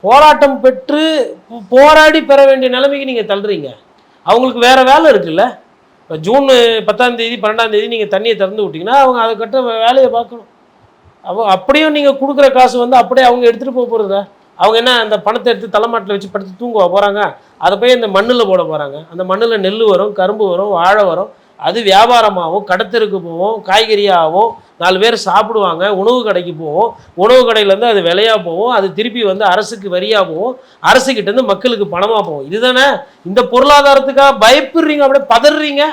போராட்டம் பெற்று போராடி பெற வேண்டிய நிலைமைக்கு நீங்கள் தள்ளுறீங்க. அவங்களுக்கு வேறு வேலை இருக்குல்ல. இப்போ ஜூன் 10ஆம் தேதி 12ஆம் தேதி நீங்கள் தண்ணியை திறந்து விட்டிங்கன்னா அவங்க அதை கட்ட வேலையை பார்க்கணும். அப்படியும் நீங்கள் கொடுக்குற காசு வந்து அப்படியே அவங்க எடுத்துகிட்டு போக போகிறதா? அவங்க என்ன அந்த பணத்தை எடுத்து தலைமாட்டில் வச்சு படுத்து தூங்க போகிறாங்க? அதை போய் இந்த மண்ணில் போட போகிறாங்க. அந்த மண்ணில் நெல் வரும், கரும்பு வரும், வாழை வரும். அது வியாபாரமாகவும் கடத்தருக்கு போவோம், காய்கறியாகவும் 4 பேர் சாப்பிடுவாங்க. உணவு கடைக்கு போவோம், உணவு கடையிலேருந்து அது விலையாக போவோம், அது திருப்பி வந்து அரசுக்கு வரியாக போவோம், அரசுக்கிட்டேருந்து மக்களுக்கு பணமாக போவோம். இதுதானே இந்த பொருளாதாரத்துக்காக பயப்படுறீங்க, அப்படியே பதறீங்க.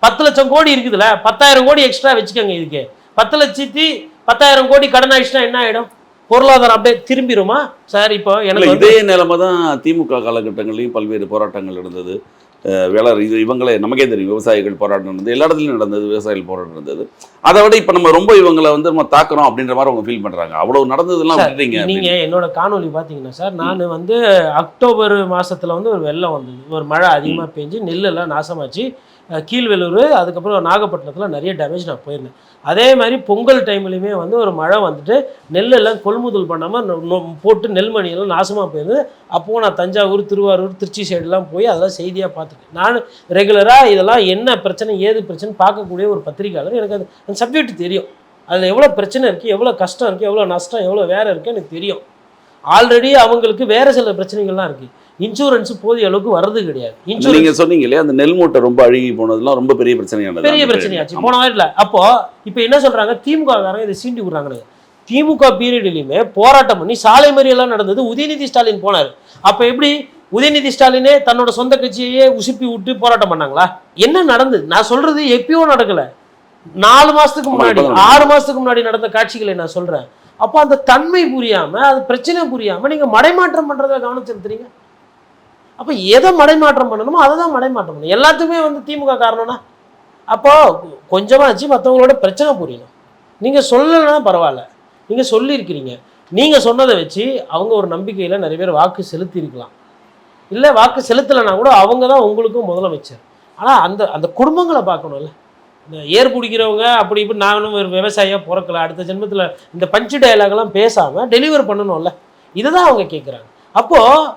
10 லட்சம் கோடி இருக்குதுல்ல, 10,000 கோடி எக்ஸ்ட்ரா வச்சுக்கோங்க. இதுக்கு 10,10,000 கோடி கடன் ஆயிடுச்சுன்னா என்ன ஆகிடும்? பொருளாதாரம் அப்படியே திரும்பிடுமா சார்? இப்போ எனக்கு இதே நிலைமை தான் திமுக காலகட்டங்களையும் பல்வேறு போராட்டங்கள் இருந்தது. இவங்களே நமக்கே தெரியும், விவசாயிகள் போராட்டம் நடந்தது, எல்லா இடத்துலையும் நடந்தது, விவசாயிகள் போராட்டம் நடந்தது. அதை விட இப்போ நம்ம ரொம்ப இவங்களை வந்து நம்ம தாக்குறோம் அப்படின்ற மாதிரி அவங்க ஃபீல் பண்ணுறாங்க. அவ்வளவு நடந்ததுலாம் விட்டுறீங்க. நீங்கள் என்னோட காணொலி பார்த்தீங்கன்னா சார், நான் வந்து அக்டோபர் மாதத்தில் வந்து ஒரு வெள்ளம் வந்தது, ஒரு மழை அதிகமாக பெஞ்சு நெல்லெல்லாம் நாசமாச்சு. கீழ்வெளூர், அதுக்கப்புறம் நாகப்பட்டினத்தில் நிறைய டேமேஜ் நான் போயிருந்தேன். அதே மாதிரி பொங்கல் டைம்லையுமே வந்து ஒரு மழை வந்துட்டு நெல்லெல்லாம் கொள்முதல் பண்ணாமல் போட்டு நெல்மணியெல்லாம் நாசமாக போயிருந்தது. அப்போது நான் தஞ்சாவூர், திருவாரூர், திருச்சி சைடெலாம் போய் அதெல்லாம் செய்தியாக பார்த்துருக்கேன். நான் ரெகுலராக இதெல்லாம் என்ன பிரச்சனை ஏது பிரச்சனை பார்க்கக்கூடிய ஒரு பத்திரிக்கையாளர். எனக்கு அந்த சப்ஜெக்ட் தெரியும். அதில் எவ்வளோ பிரச்சனை இருக்குது, எவ்வளோ கஷ்டம் இருக்குது, எவ்வளோ நஷ்டம், எவ்வளோ வேறு இருக்குது எனக்கு தெரியும். ஆல்ரெடி அவங்களுக்கு வேறு சில பிரச்சனைகள்லாம் இருக்குது. இன்சூரன்ஸ் போதிய அளவுக்கு வர்றது கிடையாது. நீங்க சொன்னீங்க இல்லையா, அந்த நெல் மூட்டை ரொம்ப அழுகி போனதுலாம் ரொம்ப பெரிய பிரச்சனையாச்சு போன வாரத்தில். அப்போ இப்போ என்ன சொல்றாங்க, திமுக காரங்க இதை சீண்டி விடுறாங்க. திமுக பீரியட்லையுமே போராட்டம் பண்ணி சாலை மறியெல்லாம் நடந்தது. உதயநிதி ஸ்டாலின் போனார். அப்போ எப்படி உதயநிதி ஸ்டாலினே தன்னோட சொந்த கட்சியையே உசுப்பி விட்டு போராட்டம் பண்ணாங்களா? என்ன நடந்தது? நான் சொல்றது எப்பயோ நடக்கல, 4 மாசத்துக்கு முன்னாடி 6 மாசத்துக்கு முன்னாடி நடந்த காட்சிகளை நான் சொல்றேன். அப்போ அந்த தன்மை புரியாம, அது பிரச்சனை புரியாம நீங்க மடைமாற்றம் பண்றதை கவனம் செலுத்துறீங்க. அப்போ எதை மடைமாற்றம் பண்ணணுமோ அதை தான் மடைமாற்றம் பண்ணணும். எல்லாத்துக்குமே வந்து திமுக காரணம்னா அப்போ கொஞ்சமாச்சு மற்றவங்களோட பிரச்சனை புரியணும். நீங்கள் சொல்லலைன்னா பரவாயில்ல, நீங்கள் சொல்லியிருக்கிறீங்க. நீங்கள் சொன்னதை வச்சு அவங்க ஒரு நம்பிக்கையில் நிறைய பேர் வாக்கு செலுத்தியிருக்கலாம். இல்லை வாக்கு செலுத்தலைன்னா கூட அவங்க தான் உங்களுக்கும் முதலமைச்சர். ஆனால் அந்த அந்த குடும்பங்களை பார்க்கணும்ல. இந்த ஏர் பிடிக்கிறவங்க அப்படி இப்படி நானும் ஒரு விவசாயியாக பிறக்கல, அடுத்த ஜென்மத்தில் இந்த பஞ்சு டயலாக்லாம் பேசாமல் டெலிவர் பண்ணணும்ல. இதை தான் அவங்க கேட்குறாங்க. அப்போது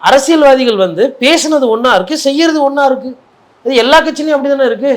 அரசியல்வாதிகள் வந்து பேசுனது ஒன்றா இருக்குது, செய்யறது ஒன்றா இருக்குது. இது எல்லா கட்சியிலையும் அப்படி தானே இருக்குது.